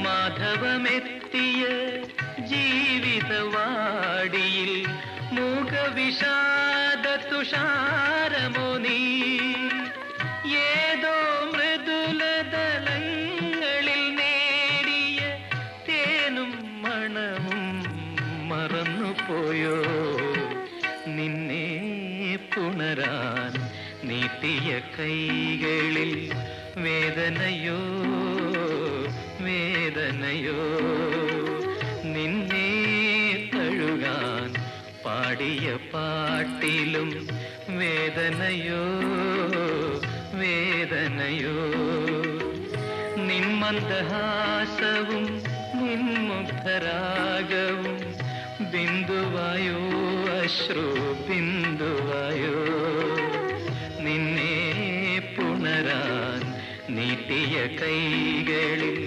മാധവമെത്തിയ ജീവിതവാടിയിൽ മൂകവിഷാദ തുഷാരമോ നീ ഏതോ മൃദുലതലങ്ങളിൽ നേടിയ തേനും മണവും മറന്നുപോയോ നിന്നെ പുണരാൻ നീട്ടിയ കൈകളിൽ വേദനയോ വേദനയോ നിന്നെ തഴുകാൻ പാടിയ പാട്ടിലും വേദനയോ വേദനയോ നിൻ മന്ദഹാസവും നിൻ മുഗ്ധരാഗവും ബിന്ദുവായോ അശ്രു ബിന്ദുവായോ നിന്നെ പുണരാൻ നീട്ടിയ കൈകളിൽ